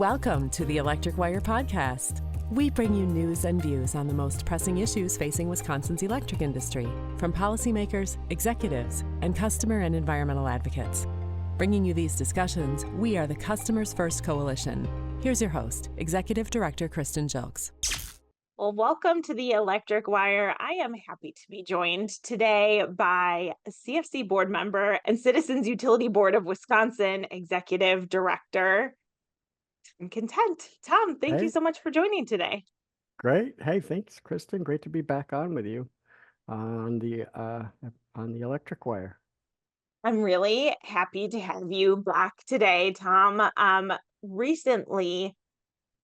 Welcome to the Electric Wire Podcast. We bring you news and views on the most pressing issues facing Wisconsin's electric industry, from policymakers, executives, and customer and environmental advocates. Bringing you these discussions, we are the Customers First Coalition. Here's your host, Executive Director Kristin Gilkes. Well, welcome to the Electric Wire. I am happy to be joined today by a CFC board member and Citizens Utility Board of Wisconsin Executive Director. I'm content. Tom, thank you so much for joining today. Great. Hey, thanks, Kristin. Great to be back on with you on the Electric Wire. I'm really happy to have you back today, Tom. Recently,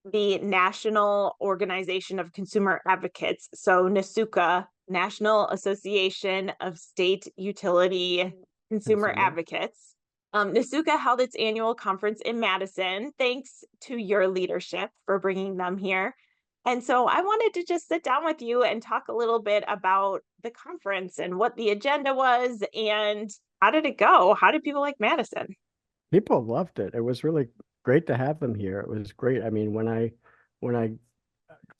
the National Organization of Consumer Advocates, so NASUCA, National Association of State Utility Consumer Advocates, NASUCA held its annual conference in Madison. Thanks to your leadership for bringing them here. And so I wanted to just sit down with you and talk a little bit about the conference and what the agenda was and how did it go? How did people like Madison? People loved it. It was really great to have them here. It was great. I mean, when I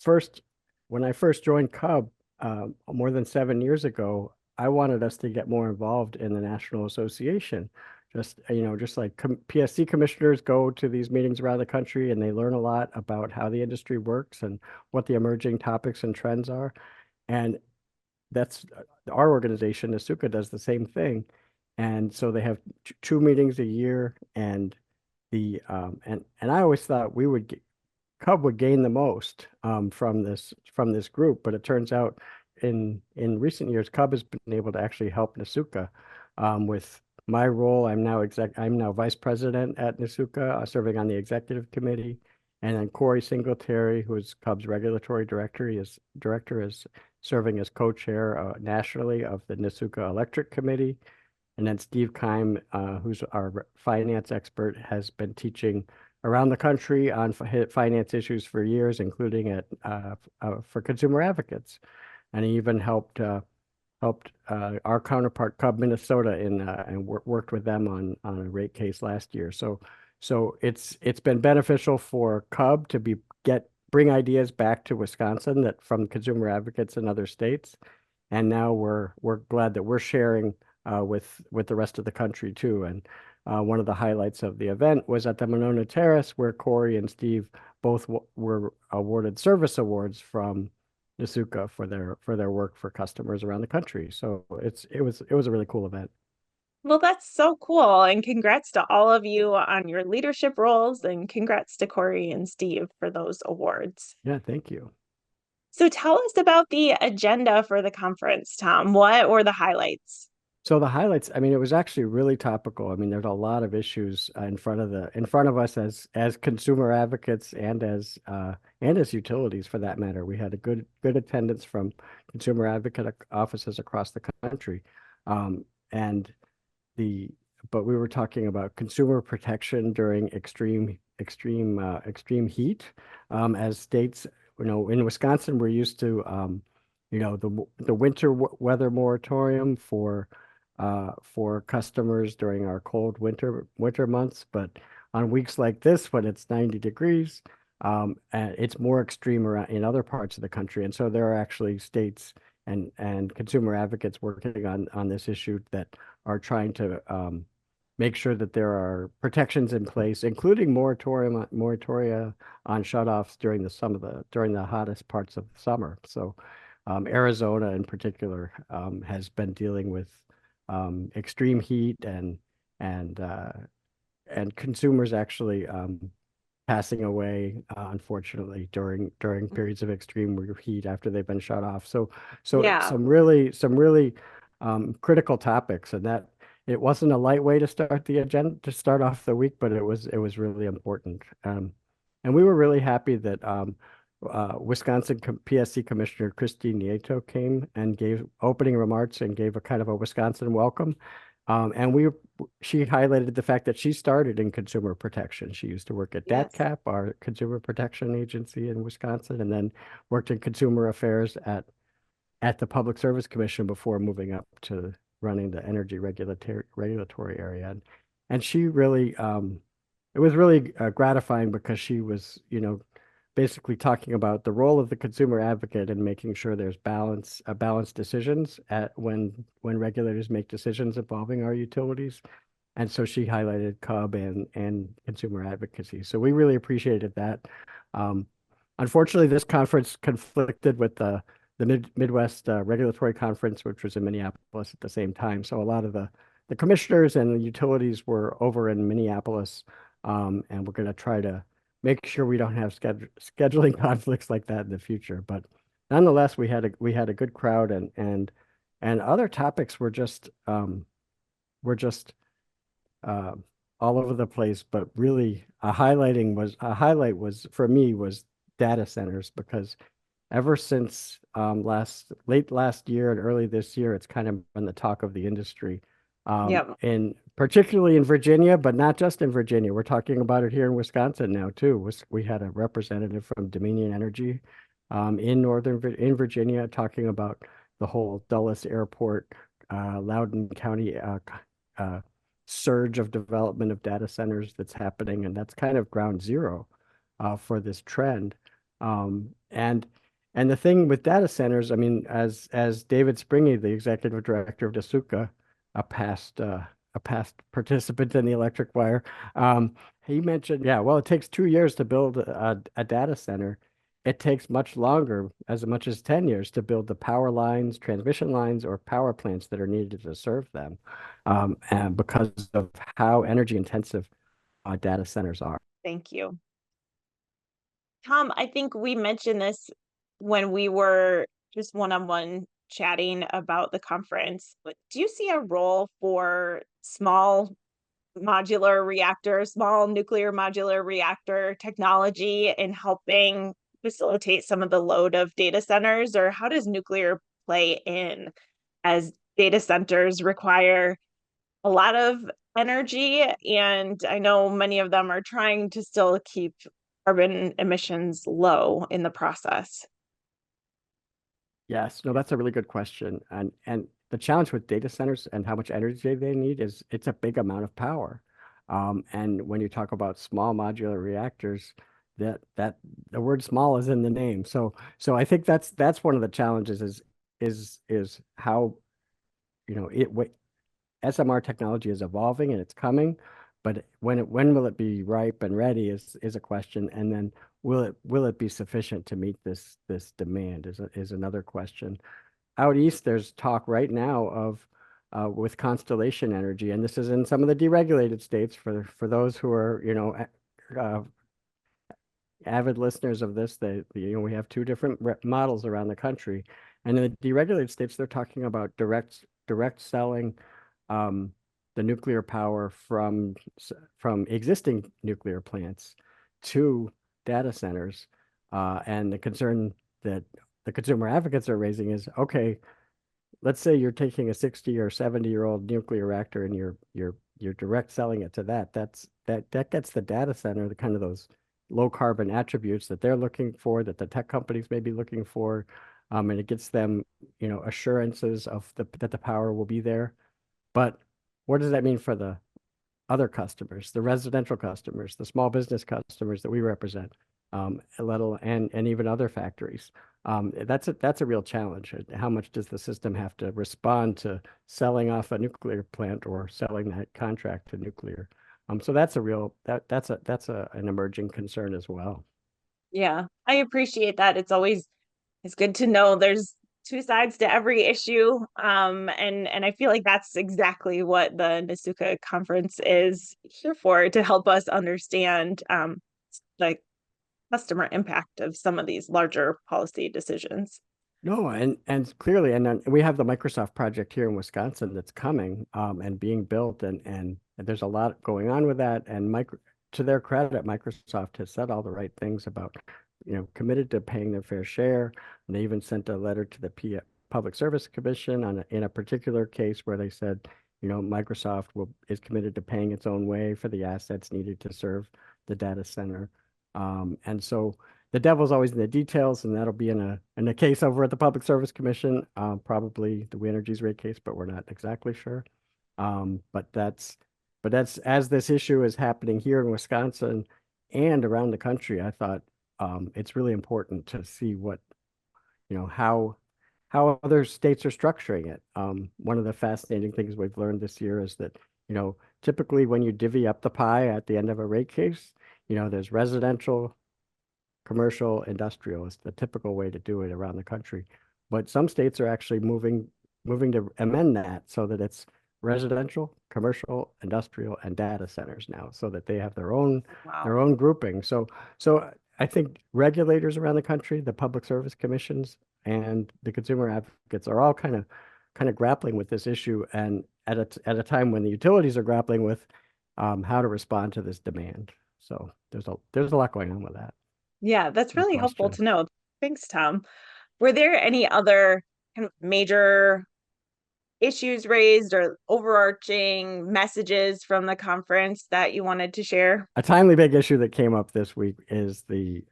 first joined CUB more than 7 years ago, I wanted us to get more involved in the National Association. Just like PSC commissioners go to these meetings around the country and they learn a lot about how the industry works and what the emerging topics and trends are. And that's our organization, NASUCA, does the same thing. And so they have two meetings a year, and the and I always thought CUB would gain the most from this group, but it turns out in recent years CUB has been able to actually help NASUCA with my role. I'm now vice president at NASUCA, serving on the executive committee, and then Corey Singletary, who is CUB's regulatory director, is serving as co-chair nationally of the NASUCA Electric Committee. And then Steve Keim, who's our finance expert, has been teaching around the country on finance issues for years, including for consumer advocates. And he even helped our counterpart, CUB Minnesota, and worked with them on a rate case last year. So it's been beneficial for CUB to bring ideas back to Wisconsin from consumer advocates in other states. And now we're glad that we're sharing with the rest of the country too. And one of the highlights of the event was at the Monona Terrace, where Corey and Steve both were awarded service awards from NASUCA for their work for customers around the country. So it was a really cool event. Well, that's so cool. And congrats to all of you on your leadership roles, and congrats to Corey and Steve for those awards. Yeah, thank you. So tell us about the agenda for the conference, Tom. What were the highlights? So the highlights, I mean, it was actually really topical. I mean, there's a lot of issues in front of us as consumer advocates and as utilities, for that matter. We had a good attendance from consumer advocate offices across the country, but we were talking about consumer protection during extreme heat. As states, in Wisconsin, we're used to the winter weather moratorium for customers during our cold winter months, but on weeks like this, when it's 90 degrees, it's more extreme in other parts of the country. And so there are actually states and consumer advocates working on this issue that are trying to make sure that there are protections in place, including moratoria on shutoffs during the hottest parts of the summer. So Arizona in particular has been dealing with extreme heat and consumers actually passing away, unfortunately, during periods of extreme heat after they've been shut off. So yeah. some really critical topics, and that it wasn't a light way to start the agenda, to start off the week, but it was really important. And we were really happy that Wisconsin PSC Commissioner Kristy Nieto came and gave opening remarks and gave a kind of a Wisconsin welcome. And she highlighted the fact that she started in consumer protection. She used to work at DATCAP, our consumer protection agency in Wisconsin, and then worked in consumer affairs at the Public Service Commission before moving up to running the energy regulatory area. And she really it was really gratifying because she was, basically talking about the role of the consumer advocate and making sure there's balanced decisions when regulators make decisions involving our utilities. And so she highlighted CUB and consumer advocacy. So we really appreciated that. Um, Unfortunately, this conference conflicted with the Midwest Regulatory Conference, which was in Minneapolis at the same time. So a lot of the commissioners and the utilities were over in Minneapolis, and we're going to try to make sure we don't have scheduling conflicts like that in the future. But nonetheless, we had a good crowd, and other topics were just uh, all over the place. But really, a highlight was for me was data centers, because ever since late last year and early this year, it's kind of been the talk of the industry. Yep. And particularly in Virginia, but not just in Virginia. We're talking about it here in Wisconsin now too. We had a representative from Dominion Energy in Virginia talking about the whole Dulles Airport, Loudoun County surge of development of data centers that's happening, and that's kind of ground zero for this trend. And the thing with data centers, I mean, as David Springy, the executive director of NASUCA, a past participant in the electric wire, he mentioned, yeah, well, it takes 2 years to build a data center. It takes much longer, as much as 10 years, to build the power lines, transmission lines, or power plants that are needed to serve them, and because of how energy intensive data centers are. Thank you. Tom, I think we mentioned this when we were just one-on-one chatting about the conference, but do you see a role for small nuclear modular reactor technology in helping facilitate some of the load of data centers? Or how does nuclear play in, as data centers require a lot of energy, and I know many of them are trying to still keep carbon emissions low in the process? Yes, no, that's a really good question. And the challenge with data centers and how much energy they need is it's a big amount of power. And when you talk about small modular reactors, that the word small is in the name. So I think that's one of the challenges is how, SMR technology is evolving and it's coming, but when will it be ripe and ready is a question, and then will it be sufficient to meet this demand is another question. Out east, there's talk right now of with Constellation Energy, and this is in some of the deregulated states for those who are avid listeners of this. We have two different models around the country, and in the deregulated states, they're talking about direct selling the nuclear power from existing nuclear plants to data centers. And the concern that the consumer advocates are raising is, okay, let's say you're taking a 60 or 70-year-old nuclear reactor and you're direct selling it to that. That gets the data center the kind of those low carbon attributes that they're looking for, that the tech companies may be looking for, and it gets them, assurances that the power will be there. But what does that mean for the other customers, the residential customers, the small business customers that we represent, and even other factories? That's a real challenge. How much does the system have to respond to selling off a nuclear plant or selling that contract to nuclear? So that's an emerging concern as well. Yeah, I appreciate that. It's good to know there's two sides to every issue. And I feel like that's exactly what the NASUCA conference is here for, to help us understand the customer impact of some of these larger policy decisions. No, and clearly, and then we have the Microsoft project here in Wisconsin that's coming and being built, and there's a lot going on with that. And to their credit, Microsoft has said all the right things about, committed to paying their fair share. And they even sent a letter to the Public Service Commission in a particular case where they said, Microsoft is committed to paying its own way for the assets needed to serve the data center. And so the devil's always in the details, and that'll be in a case over at the Public Service Commission, probably the Winergy's rate case, but we're not exactly sure. But but that's, as this issue is happening here in Wisconsin and around the country, I thought it's really important to see what, how other states are structuring it. One of the fascinating things we've learned this year is that, typically when you divvy up the pie at the end of a rate case, there's residential, commercial, industrial is the typical way to do it around the country. But some states are actually moving to amend that so that it's residential, commercial, industrial, and data centers now, so that they have their own grouping. So I think regulators around the country, the public service commissions, and the consumer advocates are all kind of grappling with this issue, and at a time when the utilities are grappling with how to respond to this demand. So there's a lot going on with that. Yeah, that's really helpful to know. Thanks, Tom. Were there any other kind of major issues raised or overarching messages from the conference that you wanted to share? A timely big issue that came up this week is the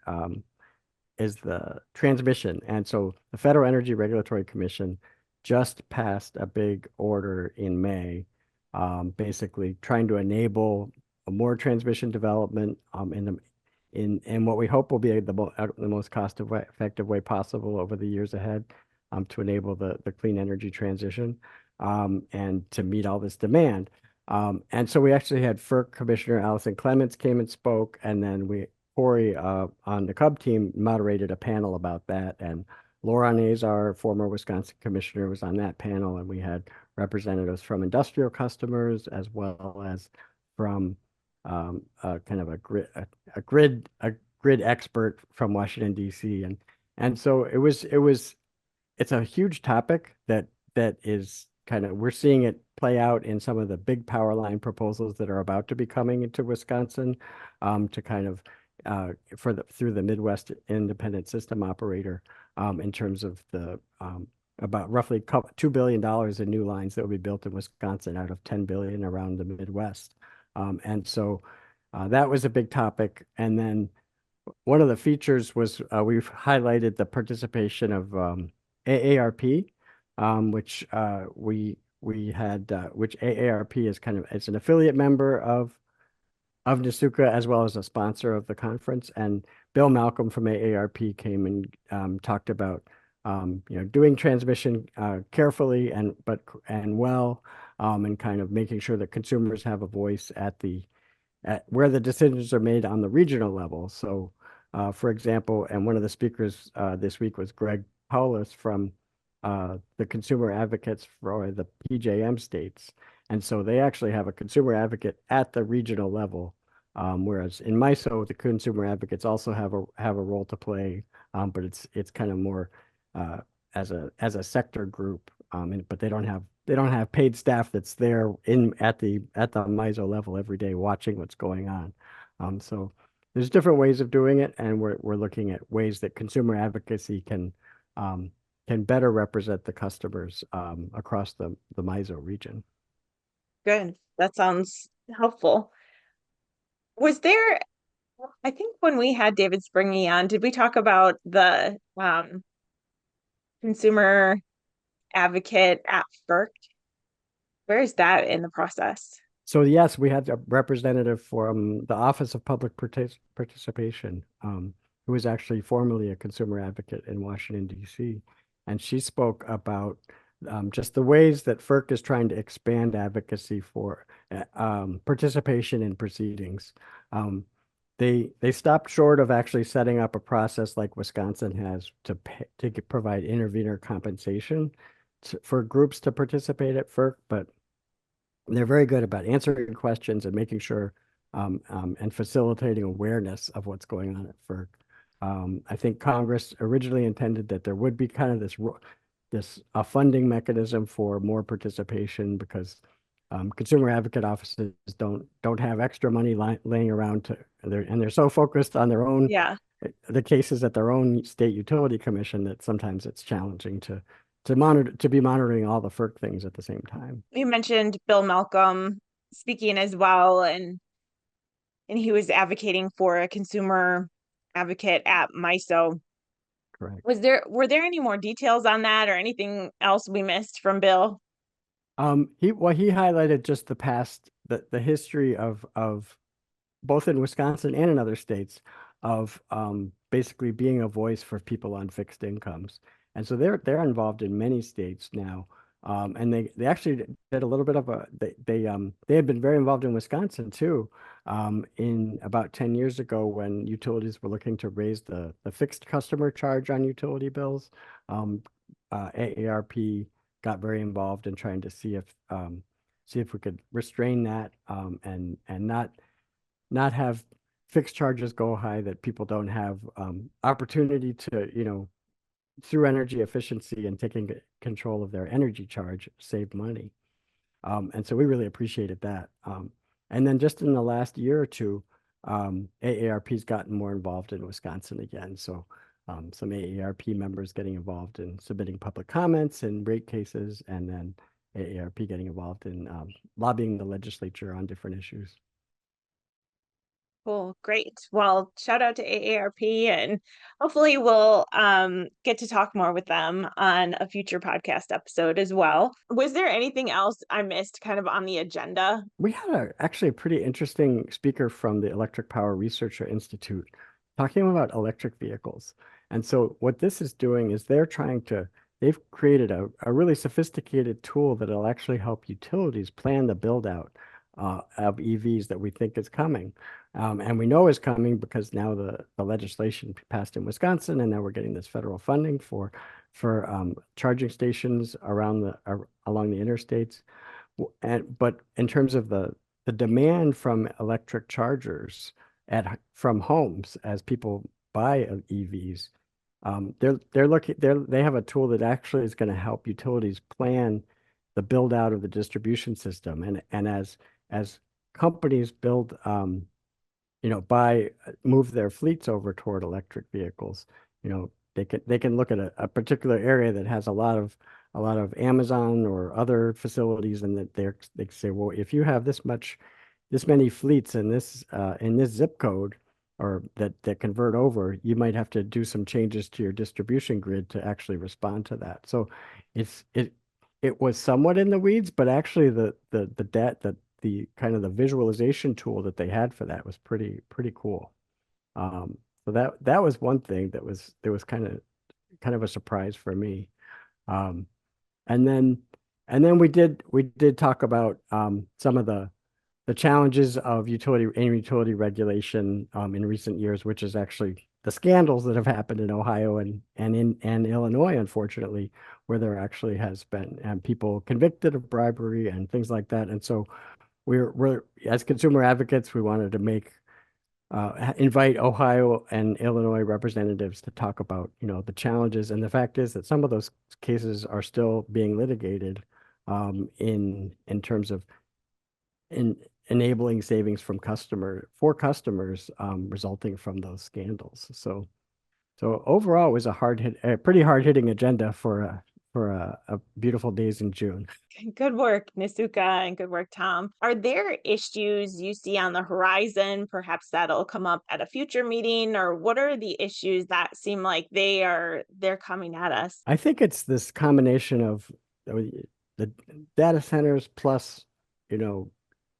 transmission. And so the Federal Energy Regulatory Commission just passed a big order in May, basically trying to enable more transmission development in what we hope will be the most cost-effective way possible over the years ahead, to enable the clean energy transition, and to meet all this demand. And so we actually had FERC Commissioner Allison Clements came and spoke, and then Corey on the Cub team moderated a panel about that, and Laura Nazar, former Wisconsin commissioner, was on that panel, and we had representatives from industrial customers as well as from kind of a grid expert from Washington, D.C. And so it's a huge topic that is we're seeing it play out in some of the big power line proposals that are about to be coming into Wisconsin, to through the Midwest Independent System Operator, in terms of the about roughly $2 billion in new lines that will be built in Wisconsin out of $10 billion around the Midwest. And so that was a big topic. And then one of the features was we've highlighted the participation of AARP, which we had, which AARP is it's an affiliate member of NASUCA as well as a sponsor of the conference. And Bill Malcolm from AARP came and talked about doing transmission carefully and well, and kind of making sure that consumers have a voice at where the decisions are made on the regional level. So, for example, and one of the speakers this week was Greg Paulus from the consumer advocates for the PJM states. And so they actually have a consumer advocate at the regional level, whereas in MISO, the consumer advocates also have a role to play, but it's kind of more as a sector group, but they don't have paid staff that's there at the MISO level every day watching what's going on. So there's different ways of doing it, and we're looking at ways that consumer advocacy can better represent the customers across the MISO region. Good. That sounds helpful. Was there, I think when we had David Springy on, did we talk about the consumer advocate at FERC? Where is that in the process? So yes, we had a representative from the Office of Public Participation, who was actually formerly a consumer advocate in Washington, D.C. And she spoke about just the ways that FERC is trying to expand advocacy for participation in proceedings. They stopped short of actually setting up a process like Wisconsin has to provide intervener compensation for groups to participate at FERC, but they're very good about answering questions and making sure and facilitating awareness of what's going on at FERC. I think Congress originally intended that there would be kind of this funding mechanism for more participation, because consumer advocate offices don't have extra money laying around and they're so focused on their own the cases at their own state utility commission that sometimes it's challenging to be monitoring all the FERC things at the same time. You mentioned Bill Malcolm speaking as well, and he was advocating for a consumer advocate at MISO. Correct. Were there any more details on that or anything else we missed from Bill? He highlighted just the past the history of both in Wisconsin and in other states of basically being a voice for people on fixed incomes. And so they're involved in many states now. And they actually did a little bit of they had been very involved in Wisconsin too, in about 10 years ago when utilities were looking to raise the fixed customer charge on utility bills. AARP got very involved in trying to see if we could restrain that, and not have fixed charges go high that people don't have opportunity to, through energy efficiency and taking control of their energy charge, save money. And so we really appreciated that. And then just in the last year or two, AARP's gotten more involved in Wisconsin again. So some AARP members getting involved in submitting public comments and rate cases, and then AARP getting involved in lobbying the legislature on different issues. Cool, great. Well, shout out to AARP, and hopefully we'll get to talk more with them on a future podcast episode as well. Was there anything else I missed kind of on the agenda? We had actually a pretty interesting speaker from the Electric Power Research Institute talking about electric vehicles. And so what this is doing is they've created a really sophisticated tool that'll actually help utilities plan the build out of EVs that we think is coming. And we know is coming because now the legislation passed in Wisconsin, and now we're getting this federal funding for charging stations along the interstates. But in terms of the demand from electric chargers from homes as people buy EVs, they have a tool that actually is going to help utilities plan the build out of the distribution system, and as companies move their fleets over toward electric vehicles, they can look at a particular area that has a lot of Amazon or other facilities, and that they say, well, if you have this many fleets in this zip code, or that convert over, you might have to do some changes to your distribution grid to actually respond to that. So it was somewhat in the weeds, but actually the kind of the visualization tool that they had for that was pretty cool. So that was one thing that was kind of a surprise for me. And then we did talk about some of the challenges of utility regulation in recent years, which is actually the scandals that have happened in Ohio and Illinois, unfortunately, where there actually has been people convicted of bribery and things like that. And so we're as consumer advocates, we wanted to invite Ohio and Illinois representatives to talk about, the challenges. And the fact is that some of those cases are still being litigated in terms of enabling savings for customers resulting from those scandals. So overall, it was a pretty hard hitting agenda for a beautiful days in June. Good work, NASUCA, and good work, Tom. Are there issues you see on the horizon, perhaps that'll come up at a future meeting, or what are the issues that seem like they're coming at us? I think it's this combination of the data centers plus,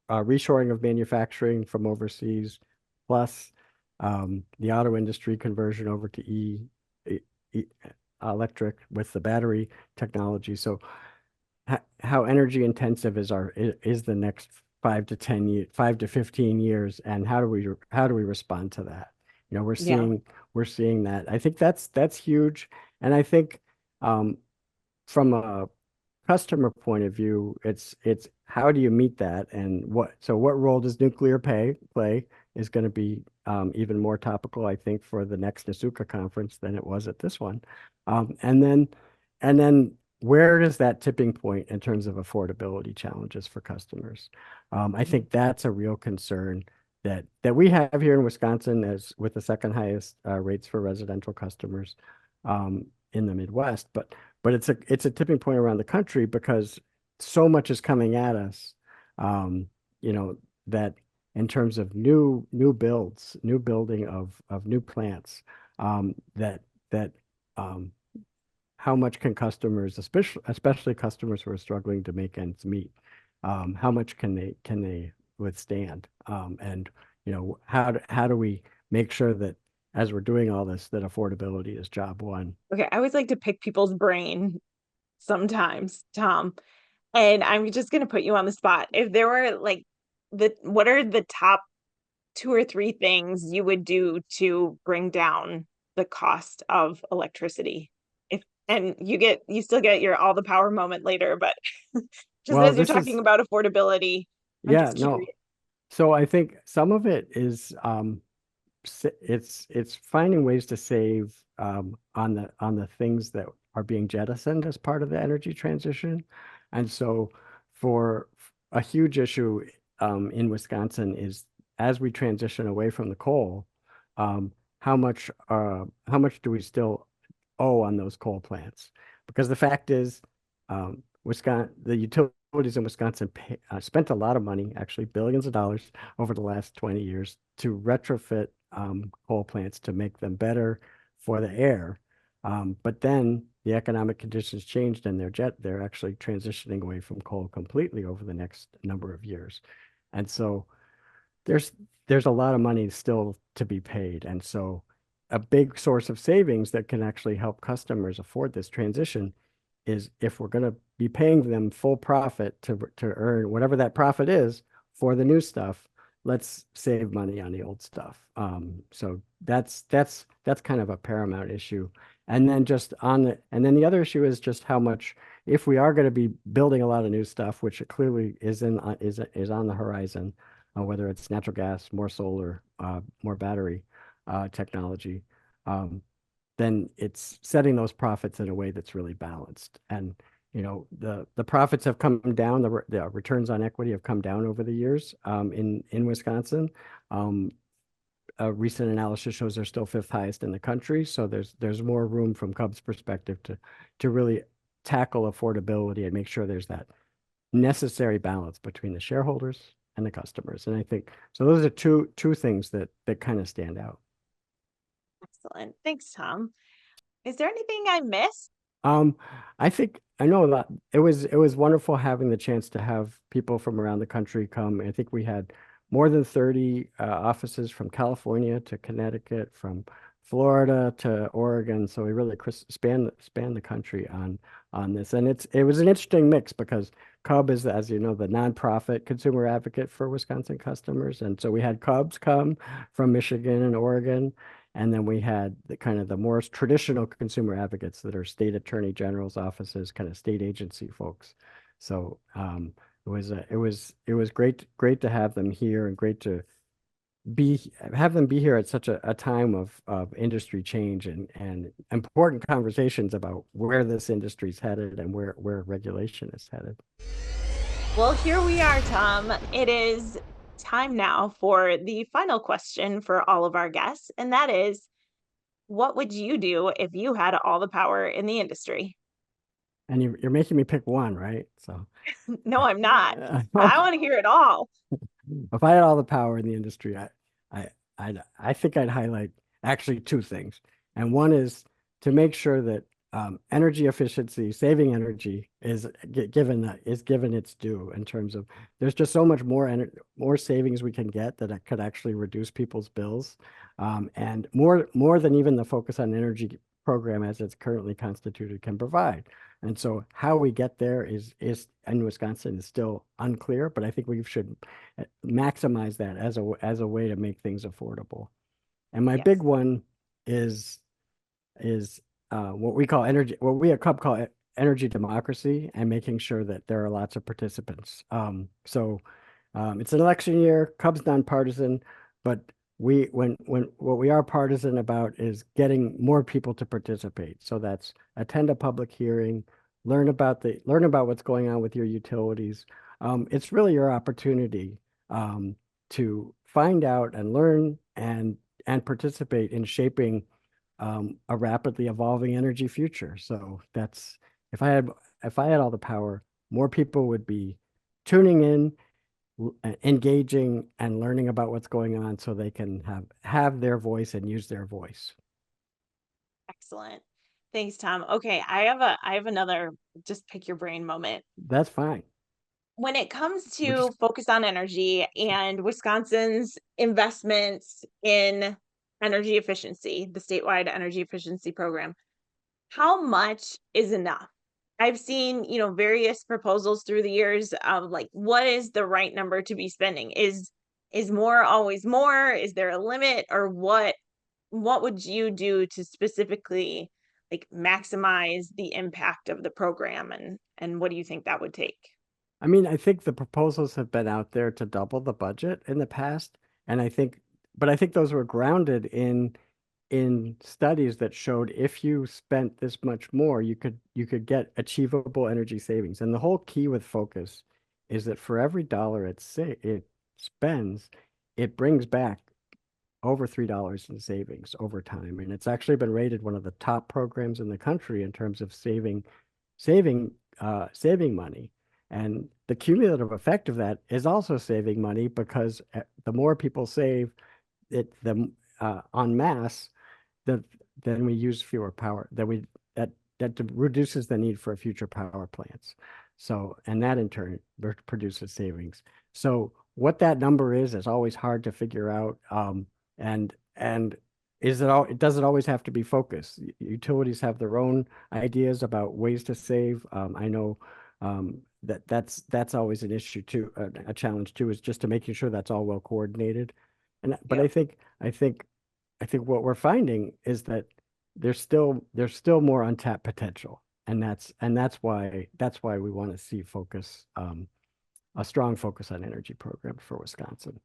reshoring of manufacturing from overseas, plus the auto industry conversion over to electric with the battery technology. So how energy intensive is the next 5 to 15 years, and how do we respond to that? We're seeing that. I think that's huge. And I think from a customer point of view, it's how do you meet that, and what role does nuclear play is going to be even more topical, I think, for the next NASUCA conference than it was at this one. And then where is that tipping point in terms of affordability challenges for customers? I think that's a real concern that we have here in Wisconsin, as with the second highest rates for residential customers in the Midwest. But it's a tipping point around the country because so much is coming at us, that in terms of new building of new plants, that how much can customers, especially customers who are struggling to make ends meet, how much can they withstand? And how do we make sure that as we're doing all this, that affordability is job one? Okay, I always like to pick people's brain sometimes, Tom. And I'm just going to put you on the spot. If there were like what are the top 2 or 3 things you would do to bring down the cost of electricity? And you still get your all the power moment later, but just Well, as you're this talking is, about affordability, I'm yeah, just no. curious. So I think some of it is it's finding ways to save on the things that are being jettisoned as part of the energy transition. And so for a huge issue in Wisconsin is as we transition away from the coal, um, how much do we still owe on those coal plants? Because the fact is, the utilities in Wisconsin spent a lot of money, actually billions of dollars over the last 20 years to retrofit coal plants to make them better for the air. But then the economic conditions changed and they're actually transitioning away from coal completely over the next number of years. And so there's there's a lot of money still to be paid. And so a big source of savings that can actually help customers afford this transition is if we're going to be paying them full profit to earn whatever that profit is for the new stuff, let's save money on the old stuff. So that's kind of a paramount issue. And then the other issue is just how much, if we are going to be building a lot of new stuff, which it clearly is on the horizon, whether it's natural gas, more solar, more battery technology, then it's setting those profits in a way that's really balanced. And the profits have come down, the returns on equity have come down over the years in Wisconsin. A recent analysis shows they're still 5th highest in the country. So there's more room from Cub's perspective to really tackle affordability and make sure there's that necessary balance between the shareholders and the customers. And I think so those are two things that kind of stand out. Excellent. Thanks, Tom. Is there anything I missed? Um, I think I know that it was wonderful having the chance to have people from around the country come. I think we had more than 30 offices from California to Connecticut, from Florida to Oregon. So we really span the country on this. And it was an interesting mix because Cub is, as you know, the nonprofit consumer advocate for Wisconsin customers. And so we had Cubs come from Michigan and Oregon. And then we had the more traditional consumer advocates that are state attorney general's offices, kind of state agency folks. So it was great to have them here and great to have them be here at such a time of industry change and important conversations about where this industry is headed and where regulation is headed. Well, here we are, Tom. It is time now for the final question for all of our guests, and that is, what would you do if you had all the power in the industry? And you're making me pick one, right? So No, I'm not. I want to hear it all. if I had all the power in the industry, I, I think I'd highlight actually two things. And one is to make sure that energy efficiency, saving energy is given its due in terms of there's just so much more savings we can get that it could actually reduce people's bills, and more than even the focus on energy program as it's currently constituted can provide. And so how we get there is in Wisconsin is still unclear, but I think we should maximize that as a way to make things affordable. And my big Yes. one is what we at CUB call energy democracy, and making sure that there are lots of participants. So it's an election year. CUB's nonpartisan, but when what we are partisan about is getting more people to participate. So that's attend a public hearing, learn about what's going on with your utilities. It's really your opportunity to find out and learn and participate in shaping a rapidly evolving energy future. So that's if I had all the power, more people would be tuning in, engaging, and learning about what's going on, so they can have their voice and use their voice. Excellent. Thanks, Tom. Okay, I have another just pick your brain moment. That's fine. when it comes which to focus on energy and Wisconsin's investments in energy efficiency, the statewide energy efficiency program, how much is enough? I've seen, various proposals through the years of like, what is the right number to be spending? Is more always more? Is there a limit, or what would you do to specifically like maximize the impact of the program, and what do you think that would take? I mean, I think the proposals have been out there to double the budget in the past, and I think those were grounded in studies that showed if you spent this much more, you could get achievable energy savings. And the whole key with focus is that for every dollar it spends, it brings back over $3 in savings over time. And it's actually been rated one of the top programs in the country in terms of saving money. And the cumulative effect of that is also saving money, because the more people save it, the en masse, then we use fewer power. That reduces the need for future power plants. So, and that in turn produces savings. So what that number is always hard to figure out. And does it always have to be focused? Utilities have their own ideas about ways to save. I know that's always an issue too, a challenge too, is just to making sure that's all well coordinated. But Yep. I think what we're finding is that there's still more untapped potential, and that's why we want to see a strong focus on energy programs for Wisconsin.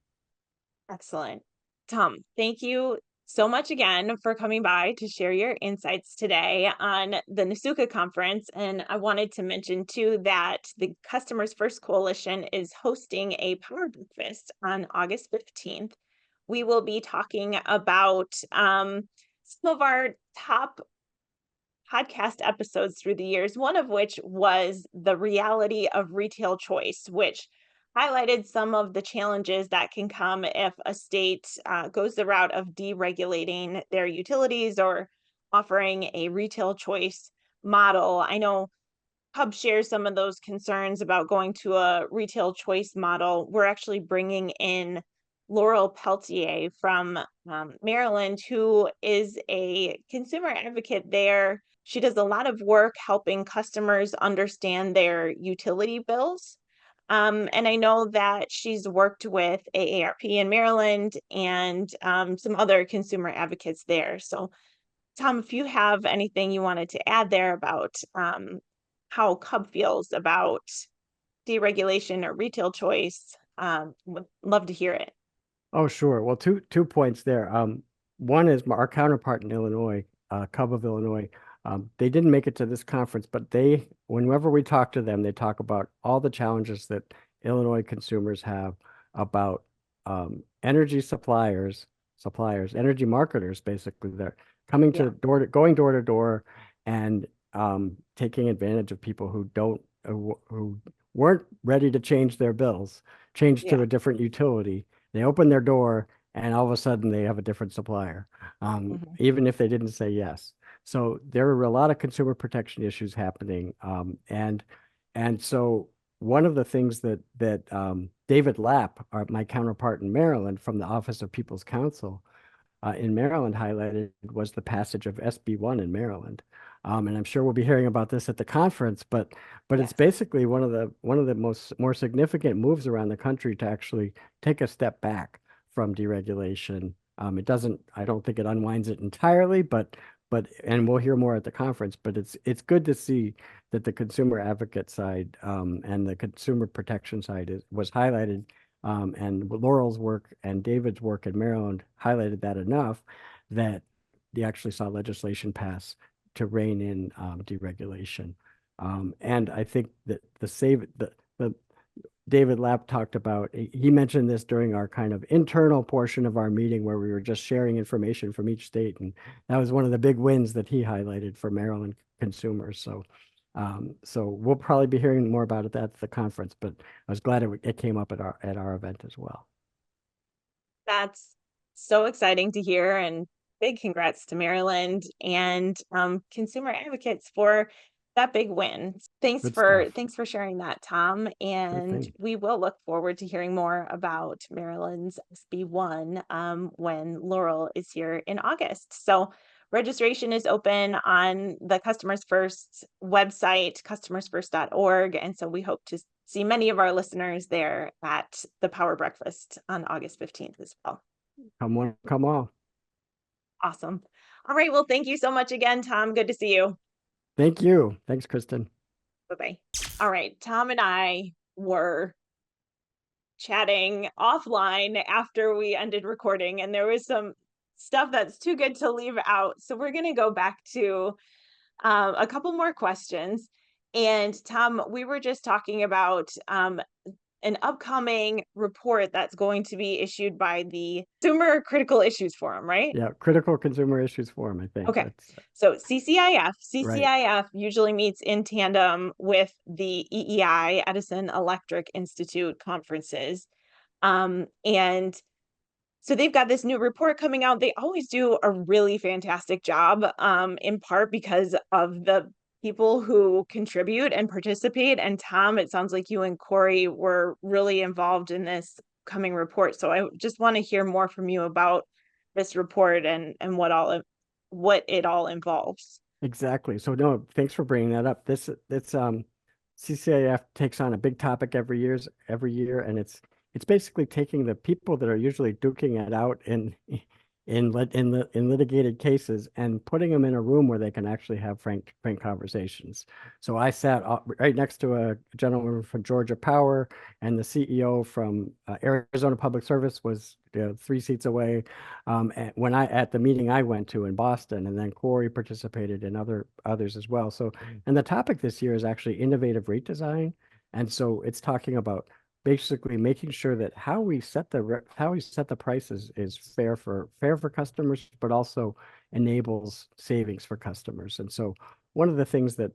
Excellent. Tom, thank you so much again for coming by to share your insights today on the NASUCA conference. And I wanted to mention too that the Customers First Coalition is hosting a power breakfast on August 15th. We will be talking about some of our top podcast episodes through the years, one of which was the reality of retail choice, which highlighted some of the challenges that can come if a state goes the route of deregulating their utilities or offering a retail choice model. I know Hub shares some of those concerns about going to a retail choice model. We're actually bringing in Laurel Peltier from Maryland, who is a consumer advocate there. She does a lot of work helping customers understand their utility bills. And I know that she's worked with AARP in Maryland and some other consumer advocates there. So, Tom, if you have anything you wanted to add there about how Cub feels about deregulation or retail choice, would love to hear it. Oh, sure. Well, two points there. One is our counterpart in Illinois, Cub of Illinois. They didn't make it to this conference, but whenever we talk to them, they talk about all the challenges that Illinois consumers have about energy suppliers, energy marketers, basically. They're coming Yeah. going door to door, and taking advantage of people who weren't ready to change their bills, change to Yeah. a different utility. They open their door, and all of a sudden they have a different supplier, Mhm. even if they didn't say yes. So there are a lot of consumer protection issues happening, and so one of the things that David Lapp, my counterpart in Maryland from the Office of People's Counsel in Maryland, highlighted was the passage of SB1 in Maryland. And I'm sure we'll be hearing about this at the conference, but it's Yes. basically one of the more significant moves around the country to actually take a step back from deregulation. I don't think it unwinds it entirely, and we'll hear more at the conference, but it's good to see that the consumer advocate side and the consumer protection side was highlighted, and Laurel's work and David's work in Maryland highlighted that enough that they actually saw legislation pass to rein in deregulation. And I think that the David Lapp talked about, he mentioned this during our kind of internal portion of our meeting where we were just sharing information from each state. And that was one of the big wins that he highlighted for Maryland consumers. So we'll probably be hearing more about it at the conference, but I was glad it came up at our event as well. That's so exciting to hear, and big congrats to Maryland and consumer advocates for that big win. Thanks Good for stuff. thanks for sharing that, Tom. Sure And thing. we will look forward to hearing more about Maryland's SB1 when Laurel is here in August. So registration is open on the Customers First website, customersfirst.org. And so we hope to see many of our listeners there at the Power Breakfast on August 15th as well. Come on, come on. Awesome. All right. Well, thank you so much again, Tom. Good to see you. Thank you. Thanks, Kristin. Bye-bye. All right. Tom and I were chatting offline after we ended recording, and there was some stuff that's too good to leave out. So we're going to go back to a couple more questions. And Tom, we were just talking about an upcoming report that's going to be issued by the Consumer Critical Issues Forum, right? Yeah, Critical Consumer Issues Forum, I think. Okay. That's So CCIF right. usually meets in tandem with the EEI, Edison Electric Institute conferences. And so they've got this new report coming out. They always do a really fantastic job, in part because of the people who contribute and participate. And Tom, it sounds like you and Corey were really involved in this coming report. So I just want to hear more from you about this report and what it all involves. Exactly. So no, thanks for bringing that up. This CCIF takes on a big topic every year, and it's basically taking the people that are usually duking it out in litigated cases and putting them in a room where they can actually have frank conversations. So I sat right next to a gentleman from Georgia Power, and the CEO from Arizona Public Service was 3 seats away. At the meeting I went to in Boston, and then Corey participated and others as well. So, and the topic this year is actually innovative rate design, and so it's talking about basically making sure that how we set the prices is fair for customers, but also enables savings for customers. And so one of the things that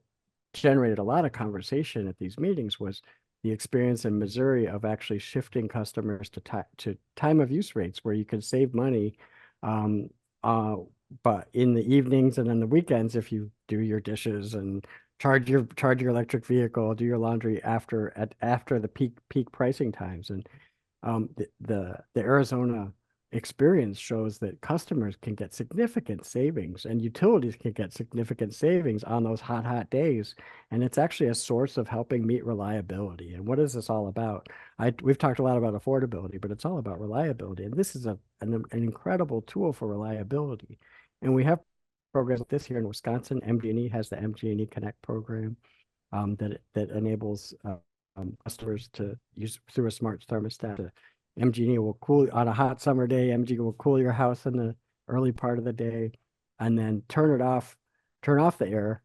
generated a lot of conversation at these meetings was the experience in Missouri of actually shifting customers to time of use rates, where you can save money, but in the evenings and on the weekends, if you do your dishes and charge your electric vehicle, do your laundry after the peak pricing times. And the Arizona experience shows that customers can get significant savings, and utilities can get significant savings on those hot days. And it's actually a source of helping meet reliability. And what is this all about? We've talked a lot about affordability, but it's all about reliability. And this is an incredible tool for reliability. And we have programs like this here in Wisconsin. MG&E has the MG&E Connect program that enables customers to use through a smart thermostat. MG&E will cool on a hot summer day. MG will cool your house in the early part of the day, and then turn off the air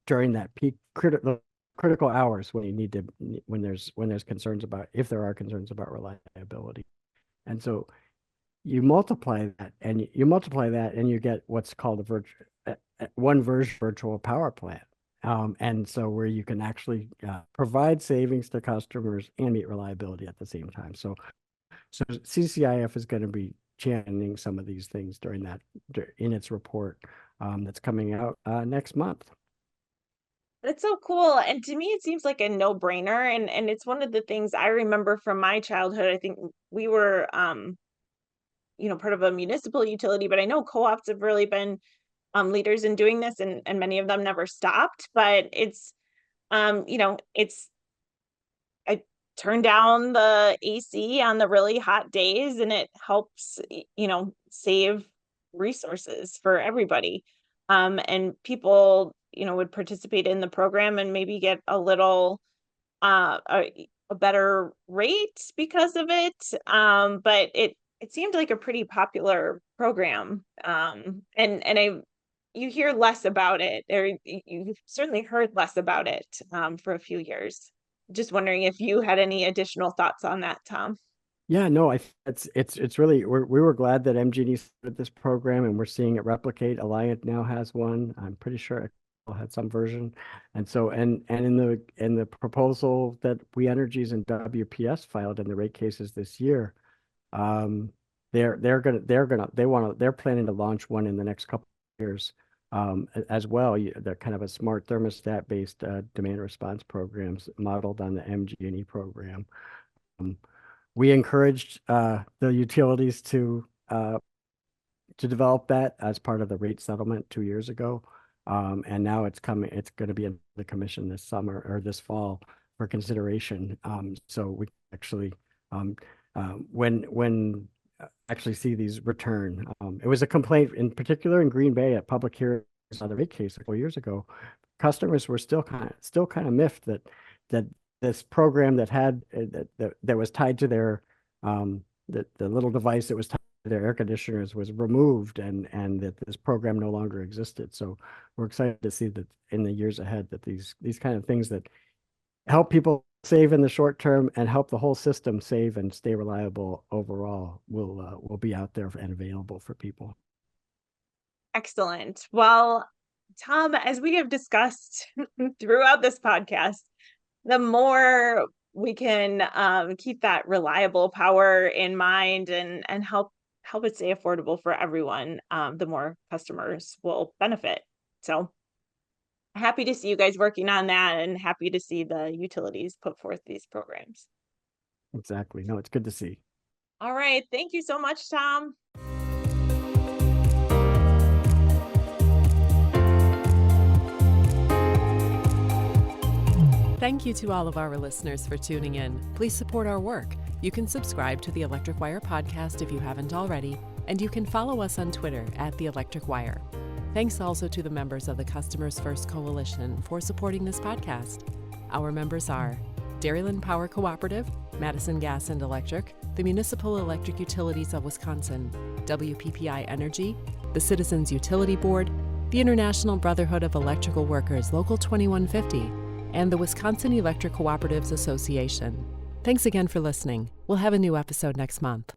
during that peak critical hours when you need to when there's concerns about if there are concerns about reliability. And so you multiply that and you get what's called one virtual power plant. And so where you can actually provide savings to customers and meet reliability at the same time. So CCIF is going to be championing some of these things in its report that's coming out next month. That's so cool. And to me, it seems like a no-brainer. And it's one of the things I remember from my childhood. I think we were part of a municipal utility, but I know co-ops have really been leaders in doing this, and many of them never stopped. But it's I turn down the AC on the really hot days, and it helps save resources for everybody. And people would participate in the program and maybe get a little a better rate because of it. But it seemed like a pretty popular program. And you hear less about it, or you certainly heard less about it for a few years. Just wondering if you had any additional thoughts on that, Tom. Yeah, no, it's really we were glad that MG&E started this program, and we're seeing it replicate. Alliant now has one. I'm pretty sure it had some version. And so and in the proposal that We Energies and WPS filed in the rate cases this year, they're planning to launch one in the next couple of years as well. They're kind of a smart thermostat-based demand response programs modeled on the MG&E program. We encouraged the utilities to develop that as part of the rate settlement 2 years ago. And now it's going to be in the commission this summer or this fall for consideration. So we actually, when actually see these return. It was a complaint in particular in Green Bay at public hearings on the rate case a couple years ago. Customers were still kind of miffed that this program that had that was tied to their the little device that was tied to their air conditioners was removed, and that this program no longer existed. So we're excited to see that in the years ahead that these kind of things that help people save in the short term and help the whole system save and stay reliable overall will be out there and available for people. Excellent. Well, Tom, as we have discussed throughout this podcast, the more we can keep that reliable power in mind and help it stay affordable for everyone, the more customers will benefit. So happy to see you guys working on that, and happy to see the utilities put forth these programs. Exactly. No, it's good to see. All right. Thank you so much, Tom. Thank you to all of our listeners for tuning in. Please support our work. You can subscribe to the Electric Wire podcast if you haven't already, and you can follow us on Twitter @The Electric Wire. Thanks also to the members of the Customers First Coalition for supporting this podcast. Our members are Dairyland Power Cooperative, Madison Gas and Electric, the Municipal Electric Utilities of Wisconsin, WPPI Energy, the Citizens Utility Board, the International Brotherhood of Electrical Workers Local 2150, and the Wisconsin Electric Cooperatives Association. Thanks again for listening. We'll have a new episode next month.